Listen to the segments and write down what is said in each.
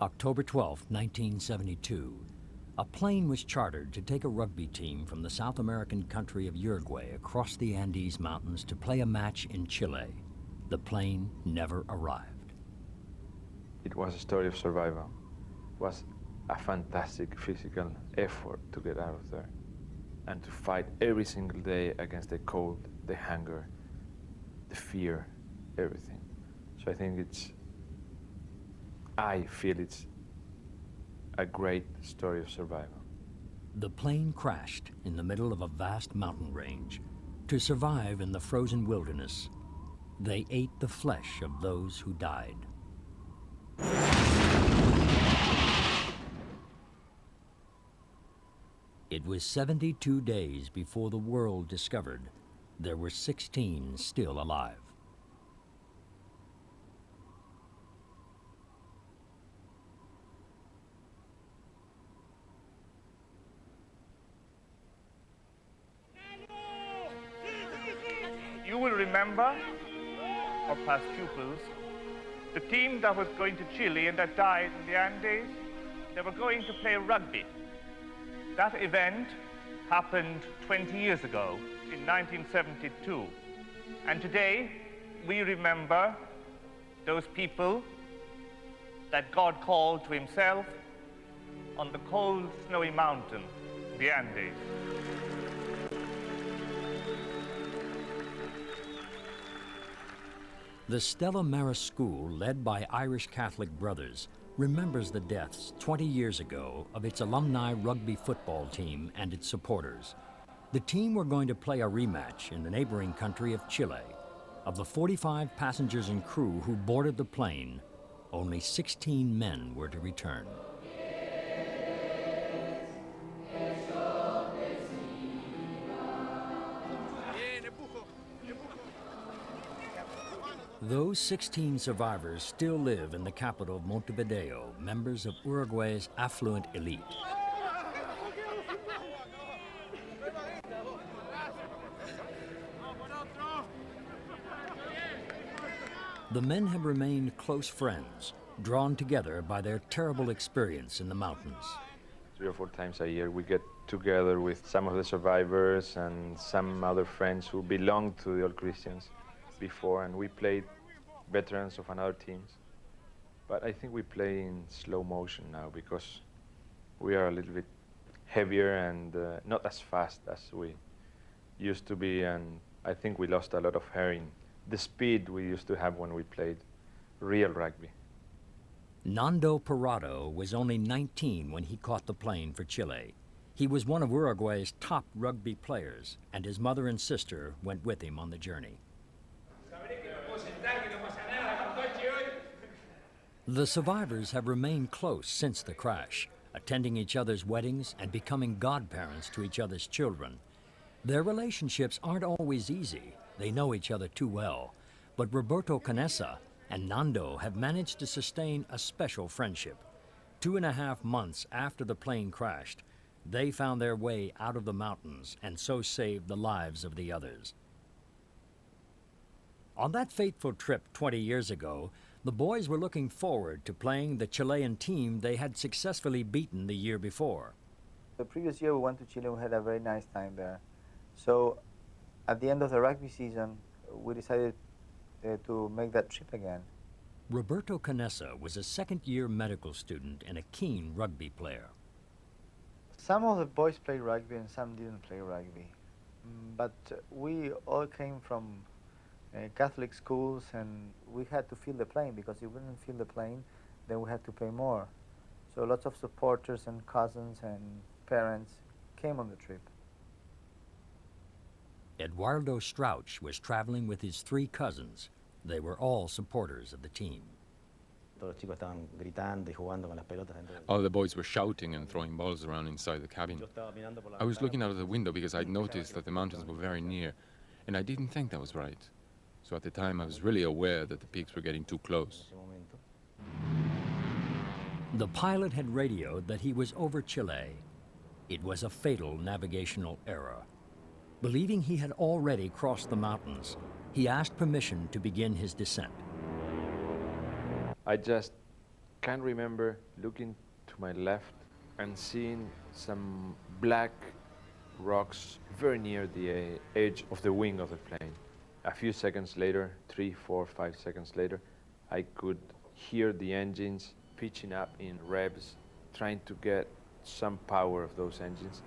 October 12, 1972. A plane was chartered to take a rugby team from the South American country of Uruguay across the Andes Mountains to play a match in Chile. The plane never arrived. It was a story of survival. It was a fantastic physical effort to get out of there and to fight every single day against the cold, the hunger, the fear, everything. So I feel it's a great story of survival. The plane crashed in the middle of a vast mountain range. To survive in the frozen wilderness, they ate the flesh of those who died. It was 72 days before the world discovered there were 16 still alive. You will remember, or past pupils, the team that was going to Chile and that died in the Andes, they were going to play rugby. That event happened 20 years ago, in 1972. And today, we remember those people that God called to himself on the cold, snowy mountain, the Andes. The Stella Maris School, led by Irish Catholic brothers, remembers the deaths 20 years ago of its alumni rugby football team and its supporters. The team were going to play a rematch in the neighboring country of Chile. Of the 45 passengers and crew who boarded the plane, only 16 men were to return. Those 16 survivors still live in the capital of Montevideo, members of Uruguay's affluent elite. The men have remained close friends, drawn together by their terrible experience in the mountains. 3 or 4 times a year we get together with some of the survivors and some other friends who belonged to the All Christians before, and we played veterans of another teams. But I think we play in slow motion now because we are a little bit heavier and not as fast as we used to be, and I think we lost a lot of hair in the speed we used to have when we played real rugby. Nando Parado was only 19 when he caught the plane for Chile. He was one of Uruguay's top rugby players, and his mother and sister went with him on the journey. The survivors have remained close since the crash, attending each other's weddings and becoming godparents to each other's children. Their relationships aren't always easy. They know each other too well. But Roberto Canessa and Nando have managed to sustain a special friendship. 2.5 months after the plane crashed, they found their way out of the mountains and so saved the lives of the others. On that fateful trip 20 years ago, the boys were looking forward to playing the Chilean team they had successfully beaten the year before. The previous year we went to Chile, we had a very nice time there. So at the end of the rugby season, we decided to make that trip again. Roberto Canessa was a second-year medical student and a keen rugby player. Some of the boys played rugby and some didn't play rugby. But we all came from Catholic schools, and we had to fill the plane, because if we didn't fill the plane, then we had to pay more. So lots of supporters and cousins and parents came on the trip. Eduardo Strauch was traveling with his 3 cousins. They were all supporters of the team. All the boys were shouting and throwing balls around inside the cabin. I was looking out of the window because I'd noticed that the mountains were very near, and I didn't think that was right. So at the time I was really aware that the peaks were getting too close. The pilot had radioed that he was over Chile. It was a fatal navigational error. Believing he had already crossed the mountains, he asked permission to begin his descent. I just can remember looking to my left and seeing some black rocks very near the edge of the wing of the plane. A few seconds later, 3, 4, 5 seconds later, I could hear the engines pitching up in revs, trying to get some power of those engines,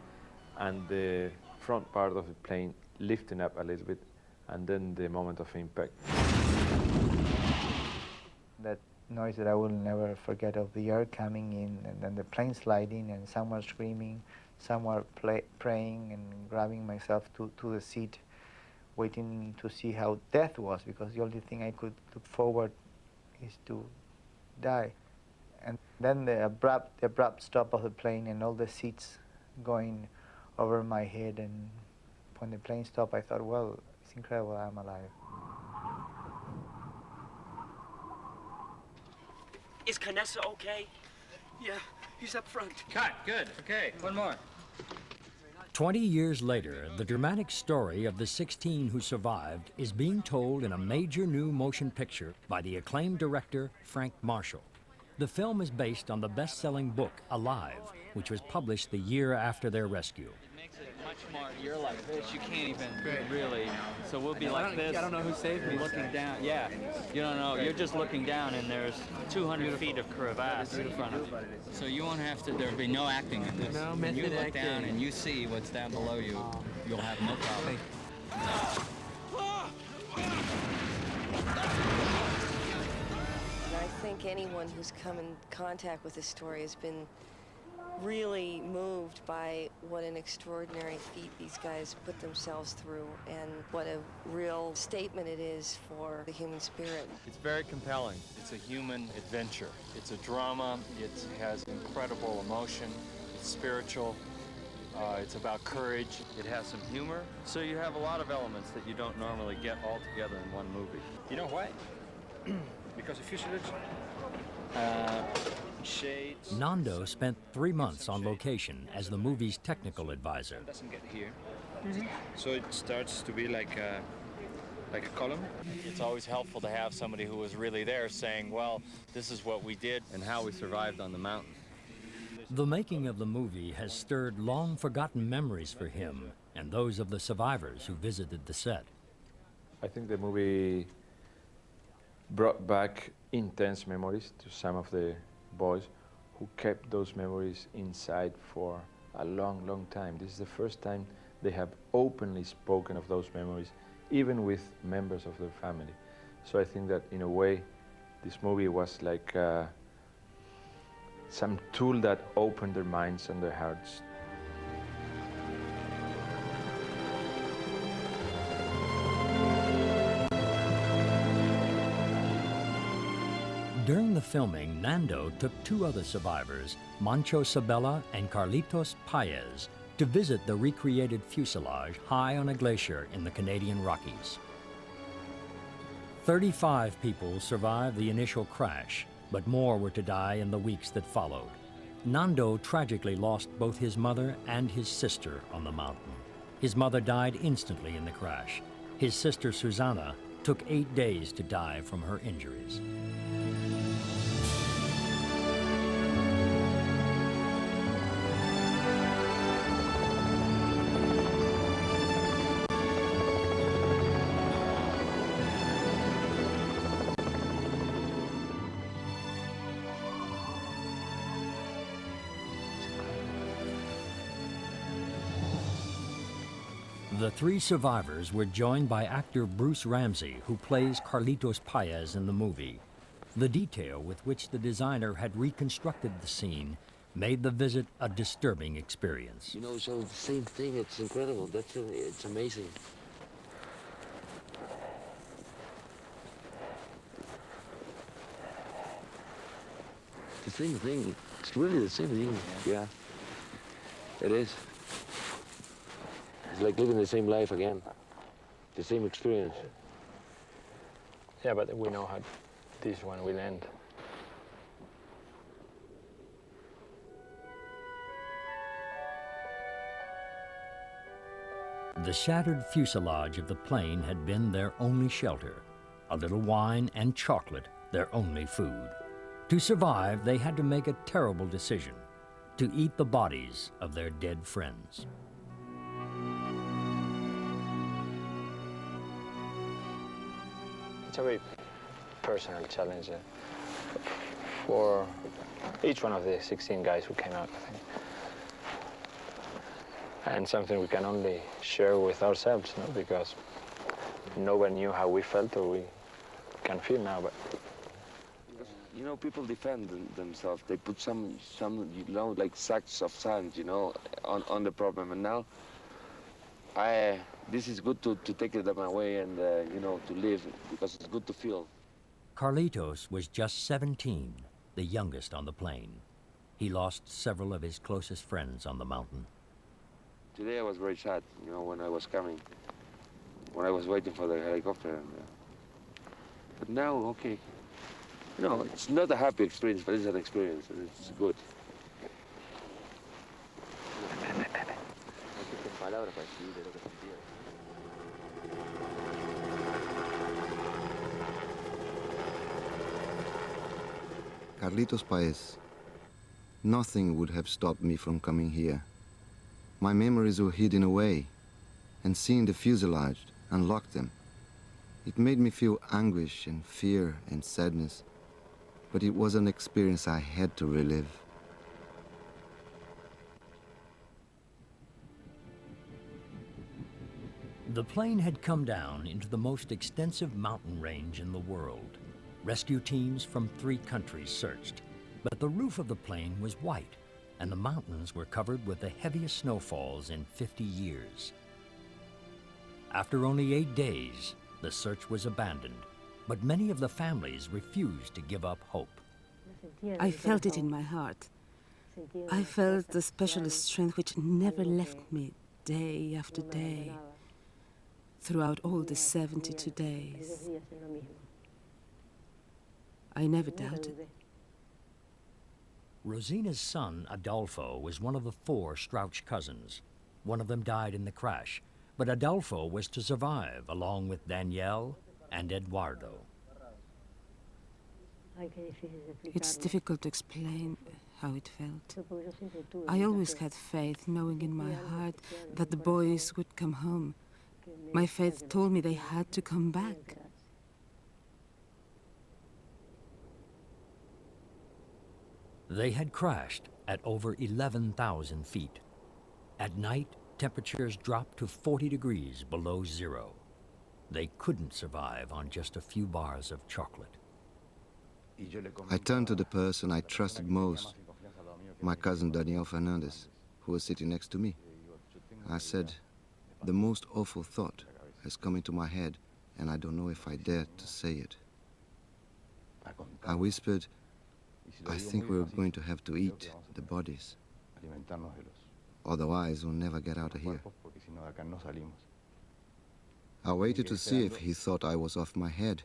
and the front part of the plane lifting up a little bit, and then the moment of impact. That noise that I will never forget, of the air coming in and then the plane sliding and someone screaming, someone praying and grabbing myself to the seat, waiting to see how death was, because the only thing I could look forward is to die. And then the abrupt stop of the plane and all the seats going over my head, and when the plane stopped I thought, well, it's incredible, I'm alive. Is Canessa okay? Yeah, he's up front. Cut, good, okay, one more. 20 years later, the dramatic story of the 16 who survived is being told in a major new motion picture by the acclaimed director Frank Marshall. The film is based on the best-selling book, Alive, which was published the year after their rescue. It makes it much more, you're like this, you can't even really, so we'll be like this. I don't know who saved me. Looking down, yeah. You don't know, you're just looking down and there's 200 feet of crevasse in front of you. So you won't have to, there'll be no acting in this. No When you method look down acting. and you see what's down below you, you'll have no problem. And I think anyone who's come in contact with this story has been really moved by what an extraordinary feat these guys put themselves through, and what a real statement it is for the human spirit. It's very compelling. It's a human adventure. It's a drama. It has incredible emotion. It's spiritual. It's about courage. It has some humor. So you have a lot of elements that you don't normally get all together in one movie. You know why? Because of fuselage, shades. Nando spent 3 months on location as the movie's technical advisor. Doesn't get here. So it starts to be like a column. It's always helpful to have somebody who was really there saying, well, this is what we did and how we survived on the mountain. The making of the movie has stirred long-forgotten memories for him and those of the survivors who visited the set. I think the movie brought back intense memories to some of the boys who kept those memories inside for a long, long time. This is the first time they have openly spoken of those memories, even with members of their family. So I think that in a way, this movie was like some tool that opened their minds and their hearts. During the filming, Nando took 2 other survivors, Mancho Sabella and Carlitos Paez, to visit the recreated fuselage high on a glacier in the Canadian Rockies. 35 people survived the initial crash, but more were to die in the weeks that followed. Nando tragically lost both his mother and his sister on the mountain. His mother died instantly in the crash. His sister, Susanna, took 8 days to die from her injuries. The 3 survivors were joined by actor Bruce Ramsey, who plays Carlitos Paez in the movie. The detail with which the designer had reconstructed the scene made the visit a disturbing experience. You know, so the same thing, it's incredible. It's amazing. The same thing. It's really the same thing. Yeah. It is. It's like living the same life again. The same experience. Yeah, but we know how this one will end. The shattered fuselage of the plane had been their only shelter. A little wine and chocolate, their only food. To survive, they had to make a terrible decision: to eat the bodies of their dead friends. It's a very personal challenge for each one of the 16 guys who came out, I think. And something we can only share with ourselves, no? Because no one knew how we felt or we can feel now. But you know, people defend themselves. They put some, you know, like sacks of sand, you know, on the problem. And now, this is good to take them away and, you know, to live, because it's good to feel. Carlitos was just 17, the youngest on the plane. He lost several of his closest friends on the mountain. Today I was very sad, you know, when I was coming, when I was waiting for the helicopter. And, but now, okay. You know, it's not a happy experience, but it's an experience, and it's good. Carlitos Paez. Nothing would have stopped me from coming here. My memories were hidden away, and seeing the fuselage unlocked them. It made me feel anguish and fear and sadness, but it was an experience I had to relive. The plane had come down into the most extensive mountain range in the world. Rescue teams from 3 countries searched, but the roof of the plane was white, and the mountains were covered with the heaviest snowfalls in 50 years. After only 8 days, the search was abandoned, but many of the families refused to give up hope. I felt it in my heart. I felt the special strength which never left me day after day, throughout all the 72 days. I never doubted. Rosina's son, Adolfo, was one of the 4 Strauch cousins. One of them died in the crash, but Adolfo was to survive, along with Danielle and Eduardo. It's difficult to explain how it felt. I always had faith, knowing in my heart that the boys would come home. My faith told me they had to come back. They had crashed at over 11,000 feet. At night, temperatures dropped to 40 degrees below zero. They couldn't survive on just a few bars of chocolate. I turned to the person I trusted most, my cousin Daniel Fernandez, who was sitting next to me. I said, "The most awful thought has come into my head, and I don't know if I dare to say it." I whispered, "I think we're going to have to eat the bodies. Otherwise, we'll never get out of here." I waited to see if he thought I was off my head,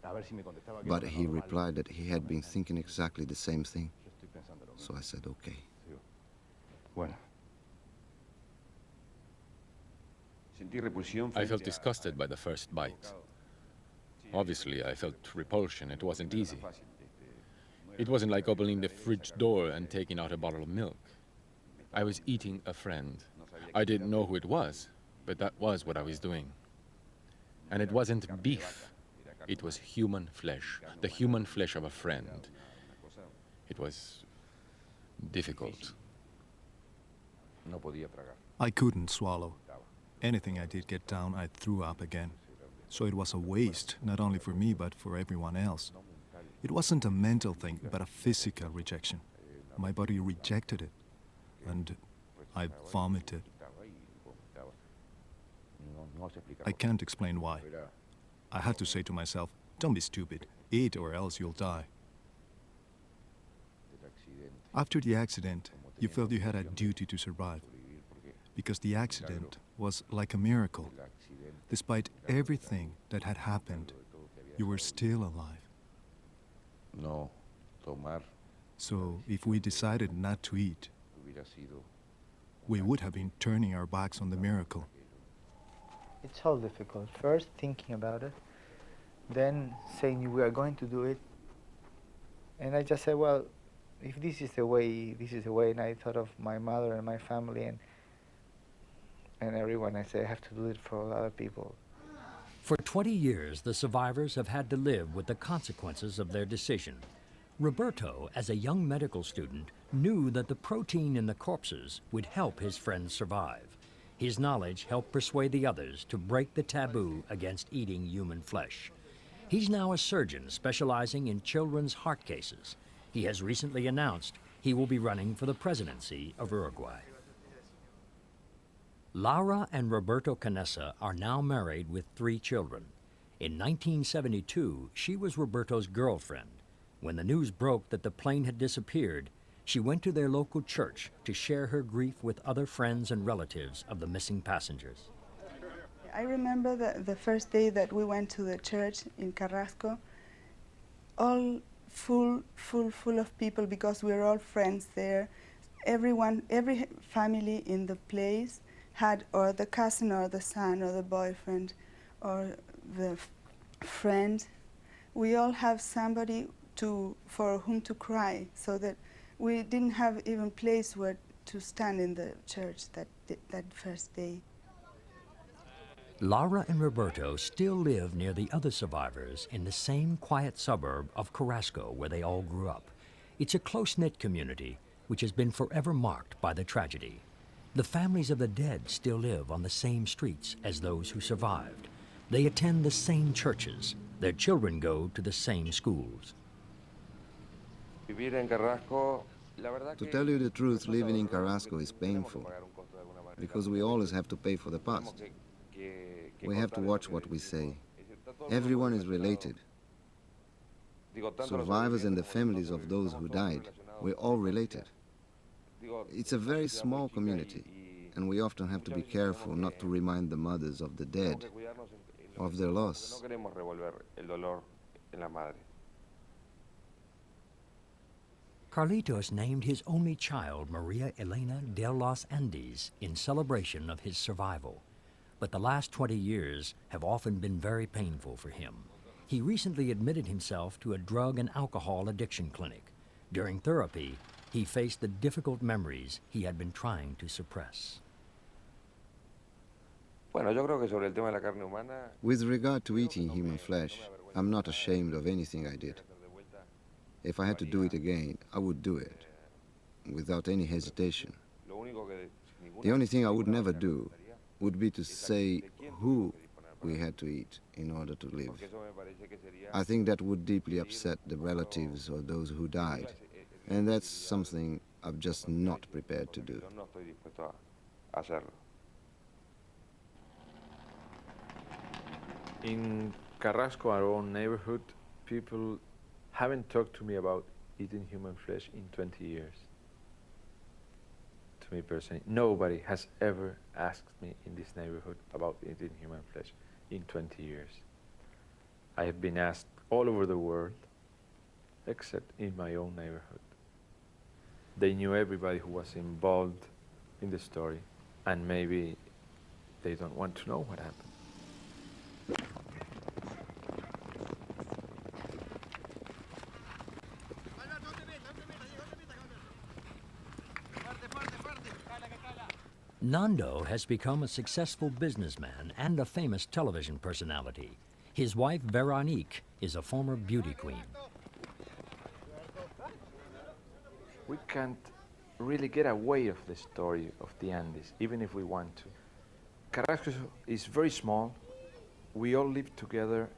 but he replied that he had been thinking exactly the same thing. So I said, "Okay." I felt disgusted by the first bite. Obviously, I felt repulsion. It wasn't easy. It wasn't like opening the fridge door and taking out a bottle of milk. I was eating a friend. I didn't know who it was, but that was what I was doing. And it wasn't beef. It was human flesh, the human flesh of a friend. It was difficult. I couldn't swallow. Anything I did get down, I threw up again. So it was a waste, not only for me, but for everyone else. It wasn't a mental thing, but a physical rejection. My body rejected it, and I vomited. I can't explain why. I had to say to myself, "Don't be stupid. Eat or else you'll die." After the accident, you felt you had a duty to survive, because the accident was like a miracle. Despite everything that had happened, you were still alive. So if we decided not to eat, we would have been turning our backs on the miracle. It's all difficult. First thinking about it, then saying we are going to do it, And I just said, well, if this is the way, this is the way. And I thought of my mother and my family and everyone. I said, I have to do it for other people. For 20 years, the survivors have had to live with the consequences of their decision. Roberto, as a young medical student, knew that the protein in the corpses would help his friends survive. His knowledge helped persuade the others to break the taboo against eating human flesh. He's now a surgeon specializing in children's heart cases. He has recently announced he will be running for the presidency of Uruguay. Laura and Roberto Canessa are now married with 3 children. In 1972, she was Roberto's girlfriend. When the news broke that the plane had disappeared, she went to their local church to share her grief with other friends and relatives of the missing passengers. I remember the first day that we went to the church in Carrasco, all full of people because we were all friends there. Everyone, every family in the place had or the cousin or the son or the boyfriend or the friend. We all have somebody for whom to cry, so that we didn't have even place where to stand in the church that first day. Laura and Roberto still live near the other survivors in the same quiet suburb of Carrasco where they all grew up. It's a close-knit community which has been forever marked by the tragedy. The families of the dead still live on the same streets as those who survived. They attend the same churches. Their children go to the same schools. To tell you the truth, living in Carrasco is painful because we always have to pay for the past. We have to watch what we say. Everyone is related. Survivors and the families of those who died, we're all related. It's a very small community, and we often have to be careful not to remind the mothers of the dead of their loss. Carlitos named his only child Maria Elena de los Andes in celebration of his survival. But the last 20 years have often been very painful for him. He recently admitted himself to a drug and alcohol addiction clinic. During therapy, he faced the difficult memories he had been trying to suppress. With regard to eating human flesh, I'm not ashamed of anything I did. If I had to do it again, I would do it, without any hesitation. The only thing I would never do would be to say who we had to eat in order to live. I think that would deeply upset the relatives or those who died, and that's something I'm just not prepared to do. In Carrasco, our own neighborhood, people haven't talked to me about eating human flesh in 20 years. To me personally, nobody has ever asked me in this neighborhood about eating human flesh in 20 years. I have been asked all over the world, except in my own neighborhood. They knew everybody who was involved in the story, and maybe they don't want to know what happened. Nando has become a successful businessman and a famous television personality. His wife, Veronique, is a former beauty queen. We can't really get away of the story of the Andes, even if we want to. Carrasco is very small. We all live together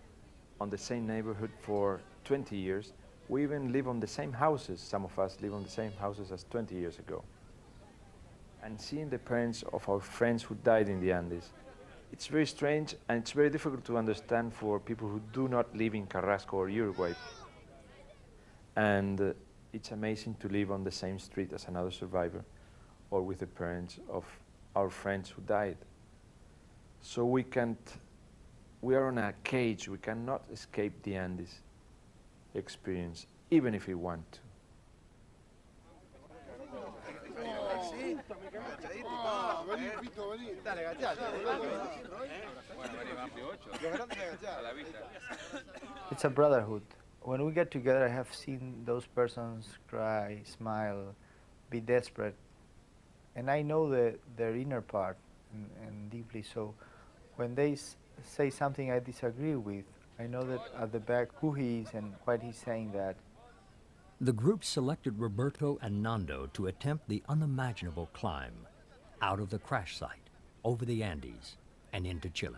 on the same neighborhood for 20 years. We even live on the same houses. Some of us live on the same houses as 20 years ago. And seeing the parents of our friends who died in the Andes, it's very strange and it's very difficult to understand for people who do not live in Carrasco or Uruguay. And it's amazing to live on the same street as another survivor or with the parents of our friends who died. So we are on a cage, we cannot escape the Andes experience, even if we want to. It's a brotherhood. when we get together, I have seen those persons cry, smile, be desperate, and I know their inner part and deeply. So when they say something I disagree with, I know that at the back who he is and why he's saying that. The group selected Roberto and Nando to attempt the unimaginable climb out of the crash site, over the Andes, and into Chile.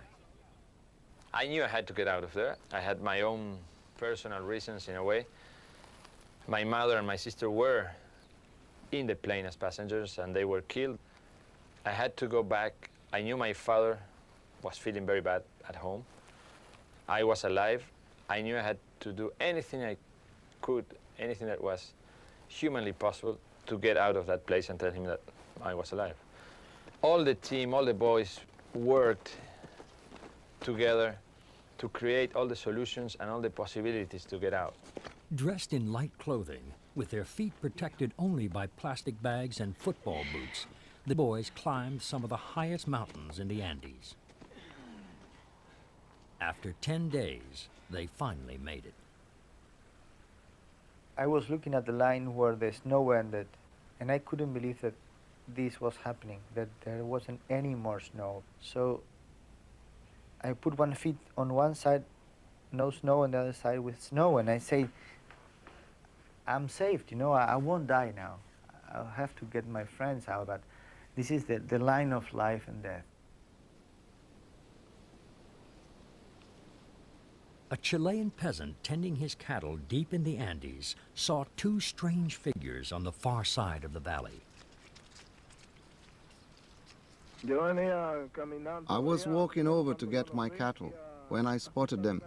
I knew I had to get out of there. I had my own personal reasons in a way. My mother and my sister were in the plane as passengers and they were killed. I had to go back. I knew my father was feeling very bad at home. I was alive. I knew I had to do anything I could, anything that was humanly possible to get out of that place and tell him that I was alive. All the team, all the boys worked together to create all the solutions and all the possibilities to get out. Dressed in light clothing, with their feet protected only by plastic bags and football boots, the boys climbed some of the highest mountains in the Andes. After 10 days, they finally made it. I was looking at the line where the snow ended, and I couldn't believe that this was happening, that there wasn't any more snow. So I put one foot on one side, no snow, on the other side with snow, and I say, I'm saved, you know, I won't die now. I'll have to get my friends out, but this is the line of life and death. A Chilean peasant tending his cattle deep in the Andes saw two strange figures on the far side of the valley. I was walking over to get my cattle when I spotted them.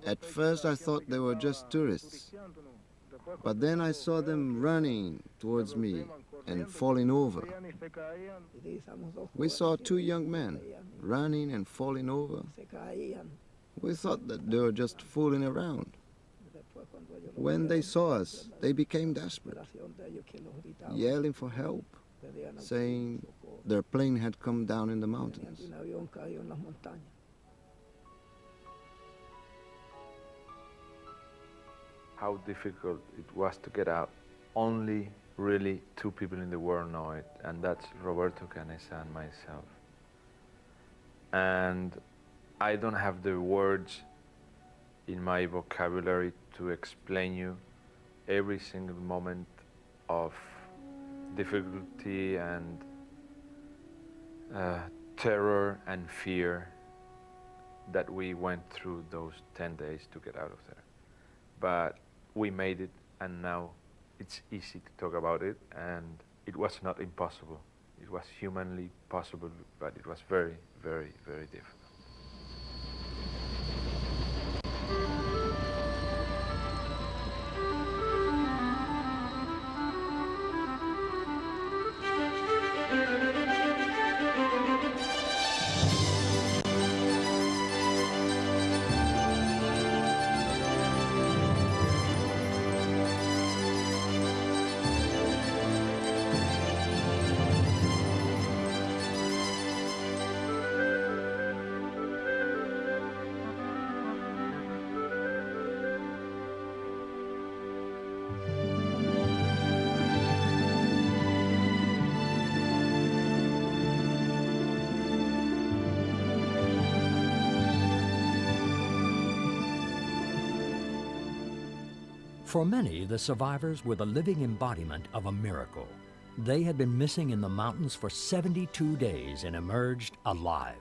At first I thought they were just tourists, but then I saw them running towards me and falling over. We saw two young men running and falling over. We thought that they were just fooling around. When they saw us, they became desperate, yelling for help, saying their plane had come down in the mountains. How difficult it was to get out. Only really two people in the world know it, and that's Roberto Canessa and myself. And I don't have the words in my vocabulary to explain you every single moment of difficulty and terror and fear that we went through those 10 days to get out of there. But we made it, and now it's easy to talk about it, and it was not impossible. It was humanly possible, but it was very, very, very difficult. For many, the survivors were the living embodiment of a miracle. They had been missing in the mountains for 72 days and emerged alive.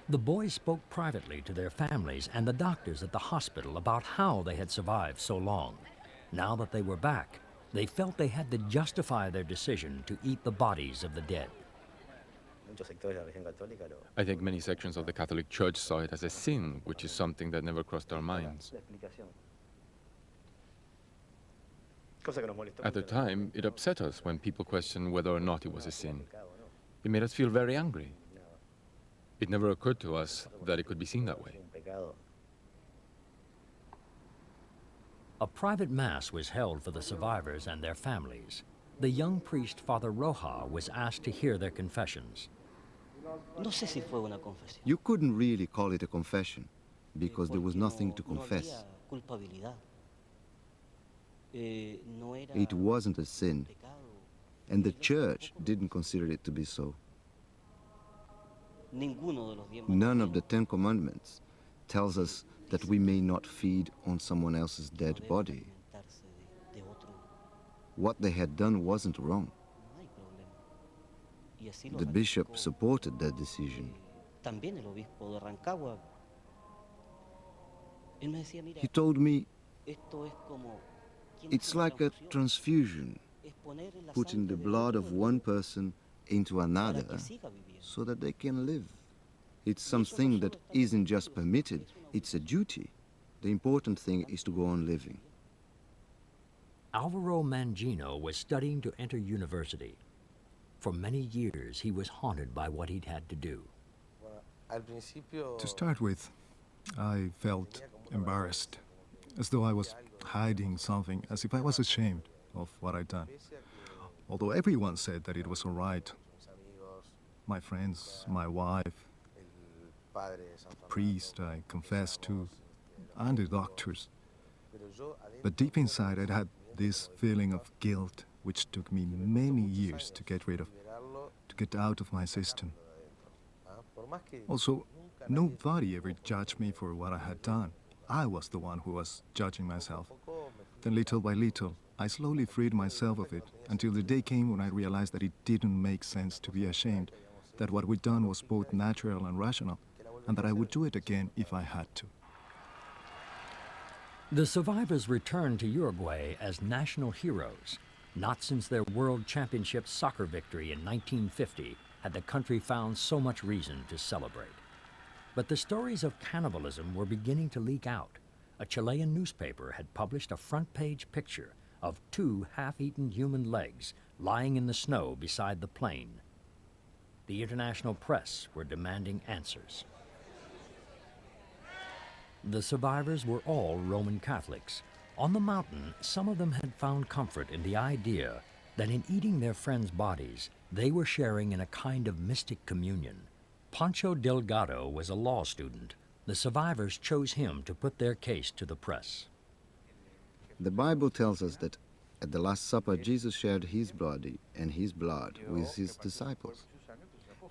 The boys spoke privately to their families and the doctors at the hospital about how they had survived so long. Now that they were back, they felt they had to justify their decision to eat the bodies of the dead. I think many sections of the Catholic Church saw it as a sin, which is something that never crossed our minds. At the time, it upset us when people questioned whether or not it was a sin. It made us feel very angry. It never occurred to us that it could be seen that way. A private mass was held for the survivors and their families. The young priest, Father Roja, was asked to hear their confessions. No sé si fue una confesión. You couldn't really call it a confession because there was nothing to confess. Culpabilidad. No era It wasn't a sin, and the church didn't consider it to be so. ninguno de los 10 None of the 10 Commandments tells us that we may not feed on someone else's dead body. What they had done wasn't wrong. The bishop supported that decision. También el obispo de Rancagua. Él me decía, mira, He told me esto es como it's like a transfusion, putting the blood of one person into another so that they can live. It's something that isn't just permitted, it's a duty. The important thing is to go on living. Alvaro Mangino was studying to enter university. For many years, he was haunted by what he'd had to do. To start with, I felt embarrassed, as though I was hiding something, as if I was ashamed of what I'd done. Although everyone said that it was all right. My friends, my wife, the priest I confessed to, and the doctors. But deep inside, I'd had this feeling of guilt, which took me many years to get rid of, to get out of my system. Also, nobody ever judged me for what I had done. I was the one who was judging myself. Then little by little, I slowly freed myself of it, until the day came when I realized that it didn't make sense to be ashamed, that what we'd done was both natural and rational, and that I would do it again if I had to. The survivors returned to Uruguay as national heroes. Not since their World Championship soccer victory in 1950 had the country found so much reason to celebrate. But the stories of cannibalism were beginning to leak out. A Chilean newspaper had published a front-page picture of 2 half-eaten human legs lying in the snow beside the plane. The international press were demanding answers. The survivors were all Roman Catholics. On the mountain, some of them had found comfort in the idea that in eating their friends' bodies, they were sharing in a kind of mystic communion. Pancho Delgado was a law student. The survivors chose him to put their case to the press. The Bible tells us that at the Last Supper, Jesus shared his body and his blood with his disciples.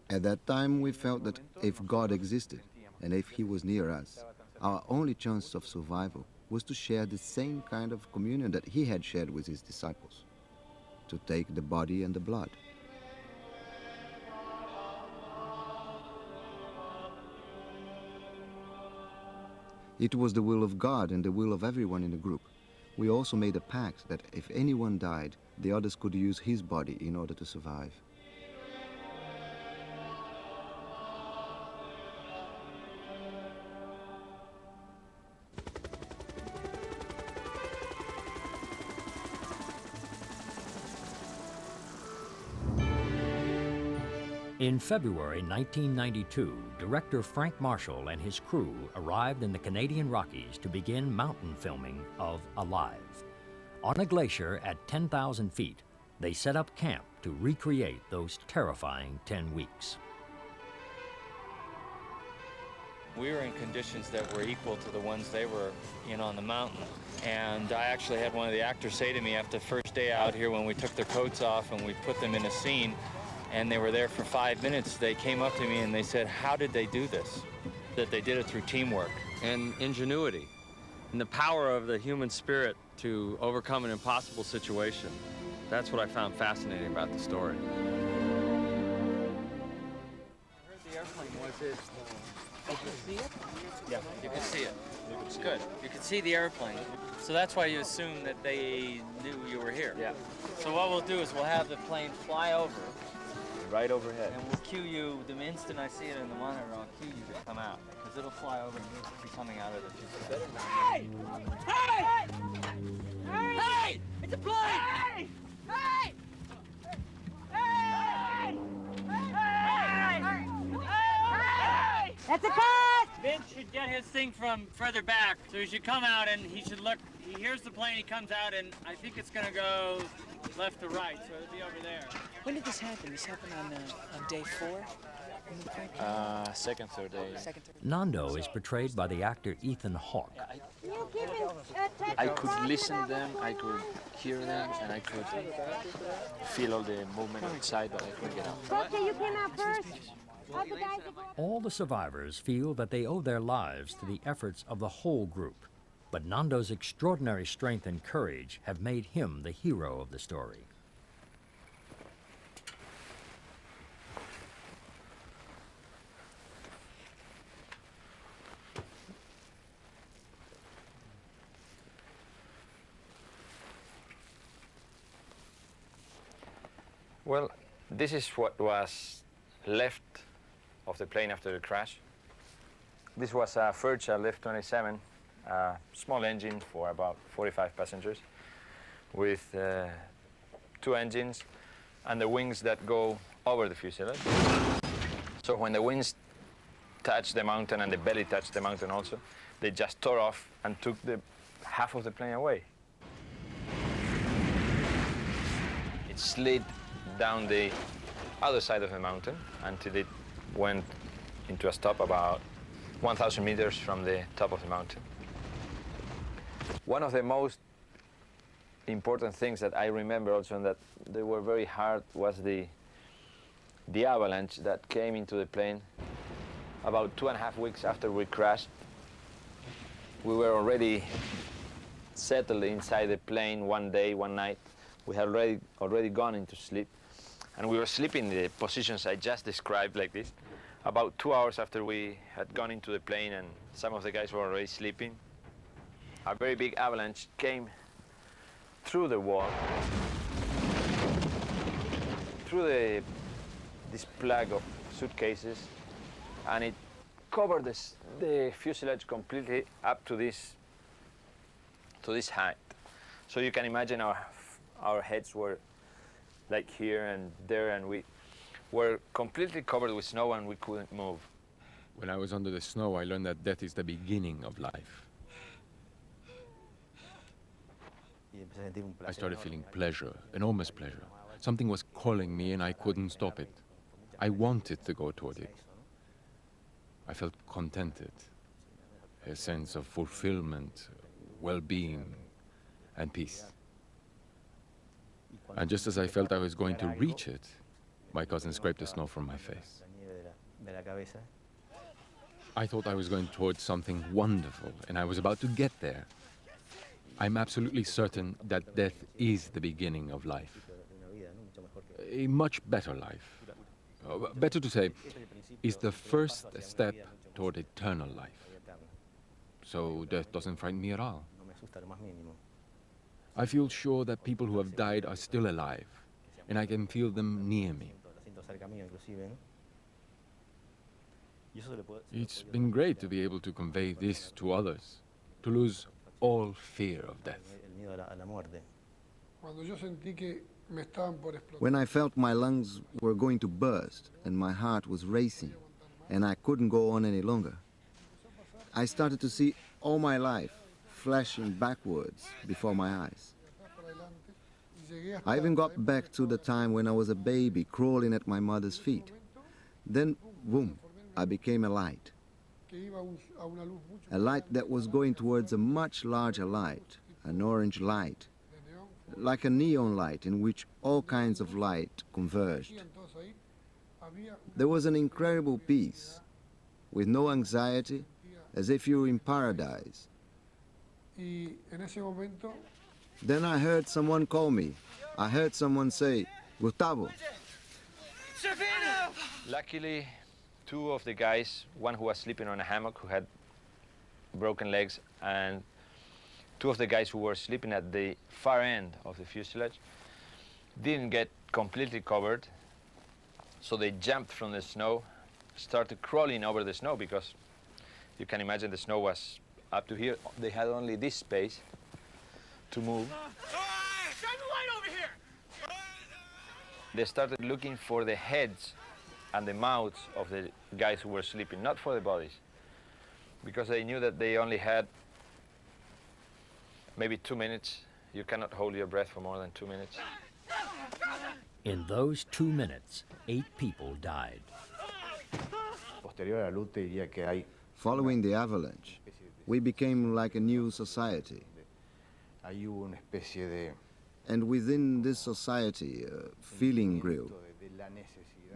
At that time, we felt that if God existed and if he was near us, our only chance of survival was to share the same kind of communion that he had shared with his disciples, to take the body and the blood. It was the will of God and the will of everyone in the group. We also made a pact that if anyone died, the others could use his body in order to survive. In February 1992, director Frank Marshall and his crew arrived in the Canadian Rockies to begin mountain filming of Alive. On a glacier at 10,000 feet, they set up camp to recreate those terrifying 10 weeks. We were in conditions that were equal to the ones they were in on the mountain. And I actually had one of the actors say to me after the first day out here, when we took their coats off and we put them in a scene, and they were there for 5 minutes, they came up to me and they said, how did they do this? That they did it through teamwork and ingenuity and the power of the human spirit to overcome an impossible situation. That's what I found fascinating about the story. I heard the airplane was it. Did you see it? Yeah, you could see it. It's good. You could see the airplane. So that's why you assume that they knew you were here. Yeah. So what we'll do is we'll have the plane fly over. Right overhead. And we'll cue you, the instant I see it in the monitor, I'll cue you to come out. Because it'll fly over and you'll be coming out of the fuselage. Hey! Hey! Hey! Hey! It's a plane! Hey! Hey! Hey! Hey! Hey! That's a cut! Vince should get his thing from further back, so he should come out and he should look. He hears the plane, he comes out, and I think it's gonna go left to right, so it'll be over there. When did this happen? This happened on day 4? Second, third day. Nando is portrayed by the actor Ethan Hawke. I could listen to them, I could hear them, and I could feel all the movement outside, but I couldn't get out. Okay, you came out first. All the survivors feel that they owe their lives to the efforts of the whole group. But Nando's extraordinary strength and courage have made him the hero of the story. Well, this is what was left of the plane after the crash. This was a Fairchild F-27, a small engine for about 45 passengers with 2 engines and the wings that go over the fuselage. So when the wings touched the mountain and the belly touched the mountain also, they just tore off and took the half of the plane away. It slid down the other side of the mountain until it went into a stop about 1,000 meters from the top of the mountain. One of the most important things that I remember also, and that they were very hard, was the avalanche that came into the plane about 2.5 weeks after we crashed. We were already settled inside the plane one day, one night. We had already gone into sleep. And we were sleeping in the positions I just described, like this. About 2 hours after we had gone into the plane and some of the guys were already sleeping, a very big avalanche came through the wall, through this plug of suitcases, and it covered the fuselage completely up to this height. So you can imagine our heads were like here and there, and we were completely covered with snow and we couldn't move. When I was under the snow, I learned that death is the beginning of life. I started feeling pleasure, enormous pleasure. Something was calling me and I couldn't stop it. I wanted to go toward it. I felt contented, a sense of fulfillment, well-being, and peace. And just as I felt I was going to reach it, my cousin scraped the snow from my face. I thought I was going towards something wonderful, and I was about to get there. I'm absolutely certain that death is the beginning of life. A much better life. Better to say, is the first step toward eternal life. So death doesn't frighten me at all. I feel sure that people who have died are still alive, and I can feel them near me. It's been great to be able to convey this to others, to lose all fear of death. When I felt my lungs were going to burst and my heart was racing and I couldn't go on any longer, I started to see all my life flashing backwards before my eyes. I even got back to the time when I was a baby crawling at my mother's feet. Then, boom, I became a light. A light that was going towards a much larger light, an orange light, like a neon light in which all kinds of light converged. There was an incredible peace, with no anxiety, as if you were in paradise. Then I heard someone call me. I heard someone say, "Gustavo." Luckily, 2 of the guys, one who was sleeping on a hammock who had broken legs, and 2 of the guys who were sleeping at the far end of the fuselage didn't get completely covered, so they jumped from the snow, started crawling over the snow, because you can imagine the snow was up to here. They had only this space to move. They started looking for the heads and the mouths of the guys who were sleeping, not for the bodies, because they knew that they only had maybe 2 minutes. You cannot hold your breath for more than 2 minutes. In those 2 minutes, 8 people died. Following the avalanche, we became like a new society. And within this society, a feeling grew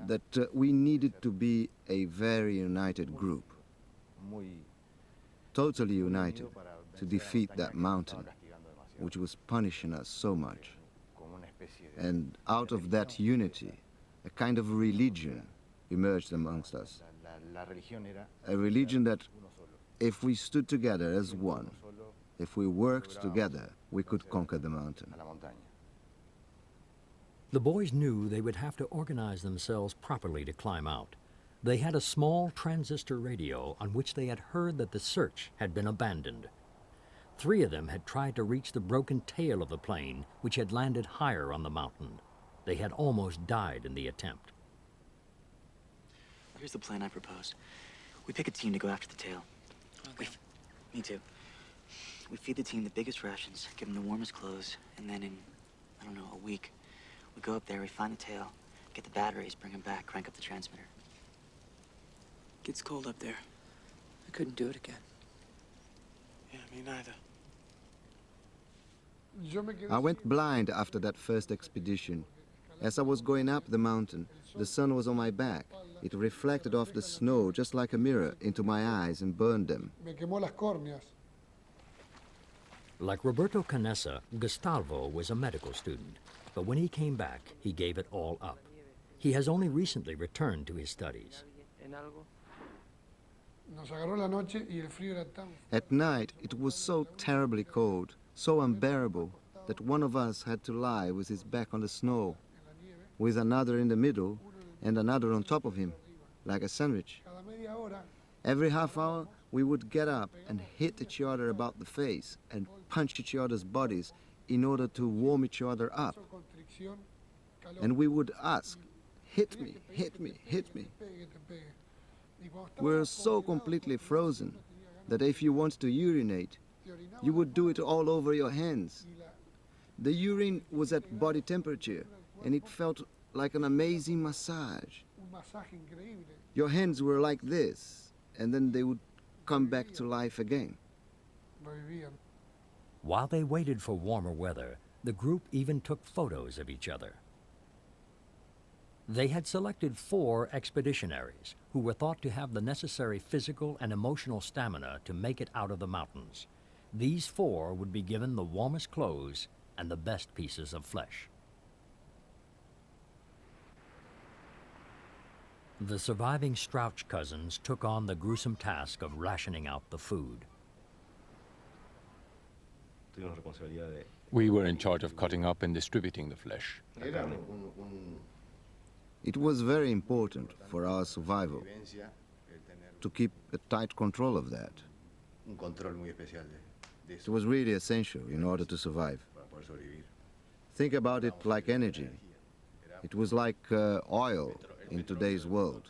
that we needed to be a very united group, totally united to defeat that mountain, which was punishing us so much. And out of that unity, a kind of religion emerged amongst us. A religion that, if we stood together as one, if we worked together, we could conquer the mountain. The boys knew they would have to organize themselves properly to climb out. They had a small transistor radio on which they had heard that the search had been abandoned. 3 of them had tried to reach the broken tail of the plane, which had landed higher on the mountain. They had almost died in the attempt. Here's the plan I propose. We pick a team to go after the tail. Okay. Me too. We feed the team the biggest rations, give them the warmest clothes, and then in, I don't know, a week, we go up there, we find the tail, get the batteries, bring them back, crank up the transmitter. Gets cold up there. I couldn't do it again. Yeah, me neither. I went blind after that first expedition. As I was going up the mountain, the sun was on my back. It reflected off the snow just like a mirror into my eyes and burned them. Like Roberto Canessa, Gustavo was a medical student, but when he came back, he gave it all up. He has only recently returned to his studies. At night, it was so terribly cold, so unbearable, that one of us had to lie with his back on the snow, with another in the middle and another on top of him, like a sandwich. Every half hour, we would get up and hit each other about the face and punch each other's bodies in order to warm each other up. And we would ask, hit me, hit me, hit me. We're so completely frozen that if you want to urinate, you would do it all over your hands. The urine was at body temperature, and it felt like an amazing massage. Your hands were like this, and then they would come back to life again. While they waited for warmer weather, the group even took photos of each other. They had selected 4 expeditionaries who were thought to have the necessary physical and emotional stamina to make it out of the mountains. These 4 would be given the warmest clothes and the best pieces of flesh. The surviving Strouch cousins took on the gruesome task of rationing out the food. We were in charge of cutting up and distributing the flesh. It was very important for our survival to keep a tight control of that. It was really essential in order to survive. Think about it like energy. It was like oil in today's world,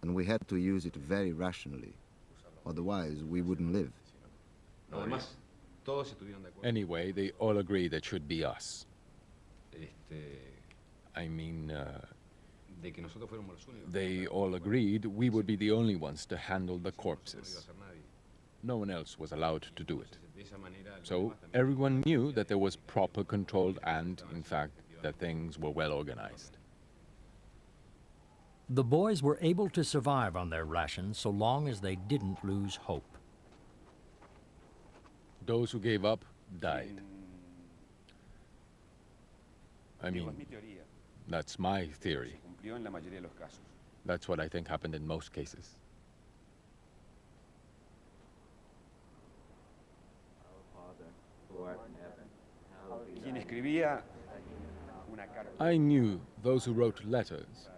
and we had to use it very rationally. Otherwise, we wouldn't live. Anyway, they all agreed it should be us. I mean, they all agreed we would be the only ones to handle the corpses. No one else was allowed to do it. So everyone knew that there was proper control and, in fact, that things were well organized. The boys were able to survive on their rations so long as they didn't lose hope. Those who gave up died. I mean, that's my theory. That's what I think happened in most cases. I knew those who wrote letters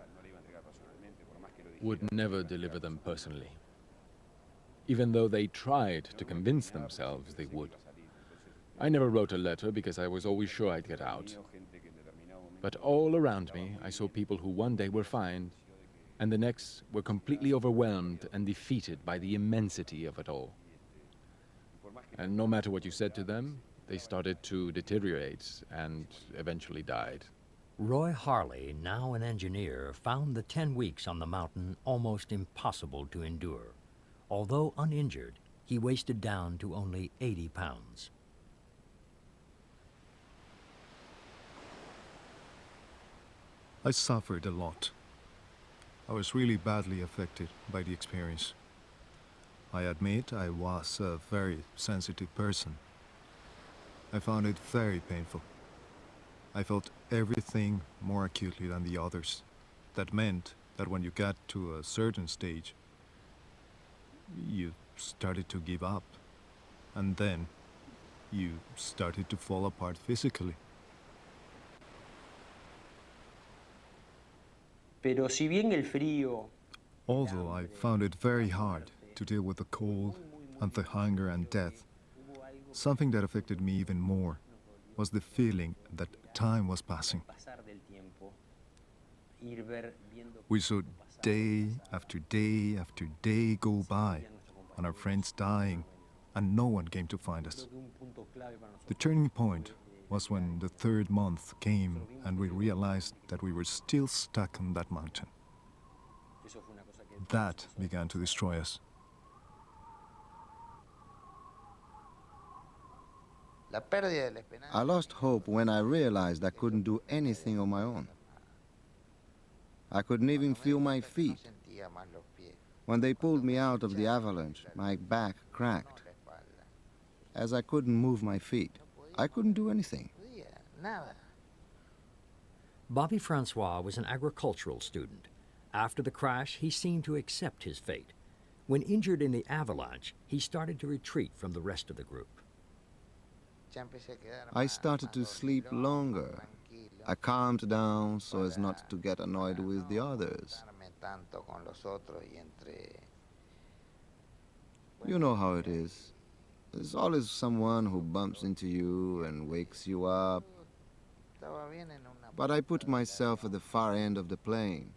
would never deliver them personally, even though they tried to convince themselves they would. I never wrote a letter because I was always sure I'd get out. But all around me, I saw people who one day were fine, and the next were completely overwhelmed and defeated by the immensity of it all. And no matter what you said to them, they started to deteriorate and eventually died. Roy Harley, now an engineer, found the 10 weeks on the mountain almost impossible to endure. Although uninjured, he wasted down to only 80 pounds. I suffered a lot. I was really badly affected by the experience. I admit I was a very sensitive person. I found it very painful. I felt everything more acutely than the others. That meant that when you got to a certain stage, you started to give up. And then you started to fall apart physically. Pero si bien el frío. Although I found it very hard to deal with the cold and the hunger and death, something that affected me even more was the feeling that time was passing. We saw day after day after day go by, and our friends dying, and no one came to find us. The turning point was when the third month came and we realized that we were still stuck on that mountain. That began to destroy us. I lost hope when I realized I couldn't do anything on my own. I couldn't even feel my feet. When they pulled me out of the avalanche, my back cracked. As I couldn't move my feet, I couldn't do anything. Bobby Francois was an agricultural student. After the crash, he seemed to accept his fate. When injured in the avalanche, he started to retreat from the rest of the group. I started to sleep longer. I calmed down so as not to get annoyed with the others. You know how it is. There's always someone who bumps into you and wakes you up. But I put myself at the far end of the plain,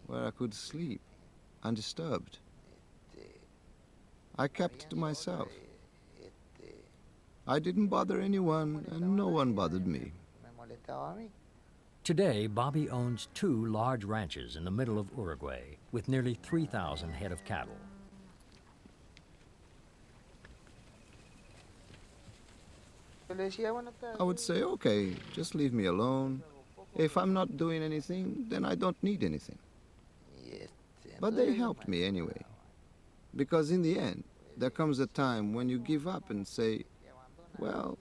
where I could sleep, undisturbed. I kept to myself. I didn't bother anyone, and no one bothered me. Today, Bobby owns 2 large ranches in the middle of Uruguay, with nearly 3,000 head of cattle. I would say, okay, just leave me alone. If I'm not doing anything, then I don't need anything. But they helped me anyway. Because in the end, there comes a time when you give up and say, well,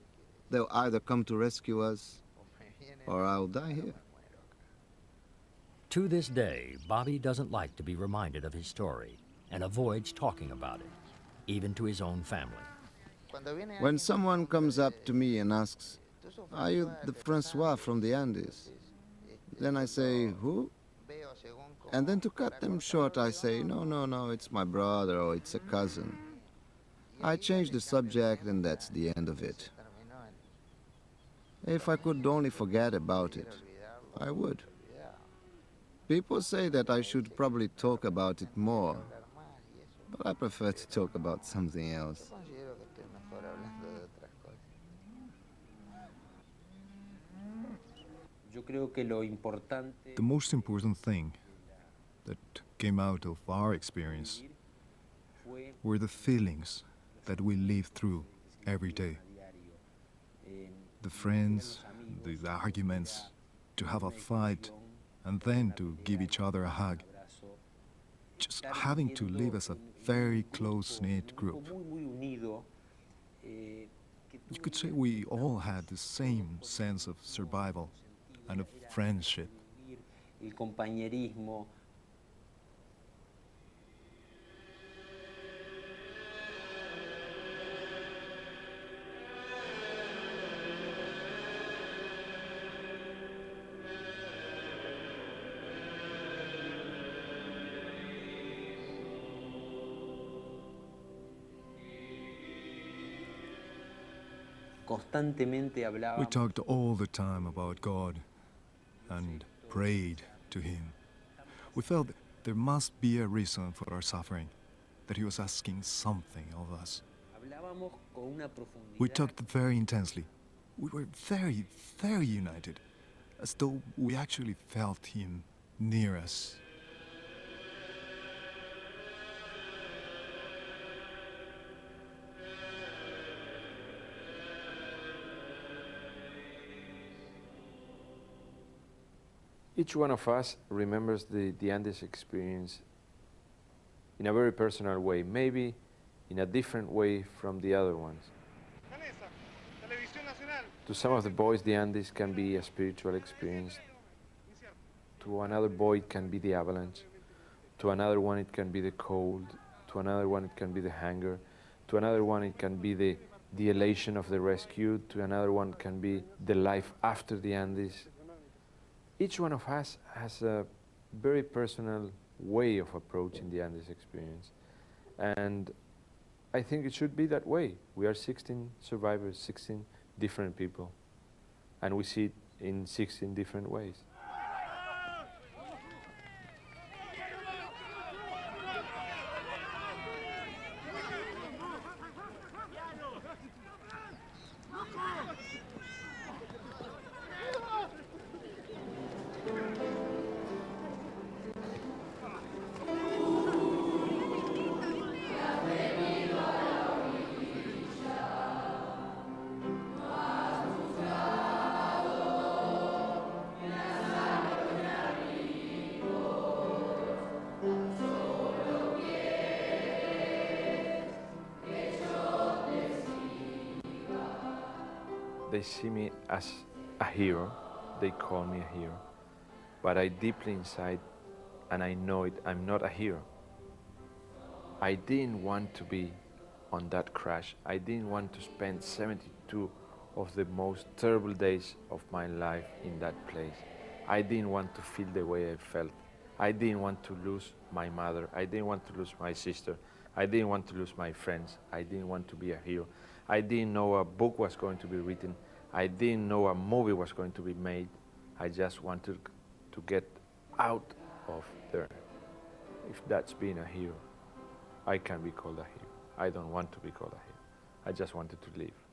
they'll either come to rescue us or I'll die here. To this day, Bobby doesn't like to be reminded of his story and avoids talking about it, even to his own family. When someone comes up to me and asks, are you the Francois from the Andes? Then I say, who? And then to cut them short, I say, no, it's my brother or it's a cousin. I change the subject and that's the end of it. If I could only forget about it, I would. People say that I should probably talk about it more, but I prefer to talk about something else. The most important thing that came out of our experience were the feelings that we live through every day. The friends, the arguments, to have a fight, and then to give each other a hug. Just having to live as a very close-knit group. You could say we all had the same sense of survival and of friendship. We talked all the time about God and prayed to Him. We felt there must be a reason for our suffering, that He was asking something of us. We talked very intensely. We were very, very united, as though we actually felt him near us. Each one of us remembers the Andes experience in a very personal way, maybe in a different way from the other ones. To some of the boys, the Andes can be a spiritual experience. To another boy, it can be the avalanche. To another one, it can be the cold. To another one, it can be the hunger. To another one, it can be the elation of the rescue. To another one, it can be the life after the Andes. Each one of us has a very personal way of approaching the Andes experience. And I think it should be that way. We are 16 survivors, 16 different people. And we see it in 16 different ways. They see me as a hero, they call me a hero, but I deeply inside, and I know it, I'm not a hero. I didn't want to be on that crash. I didn't want to spend 72 of the most terrible days of my life in that place. I didn't want to feel the way I felt. I didn't want to lose my mother. I didn't want to lose my sister. I didn't want to lose my friends. I didn't want to be a hero. I didn't know a book was going to be written. I didn't know a movie was going to be made. I just wanted to get out of there. If that's being a hero, I can't be called a hero. I don't want to be called a hero. I just wanted to live.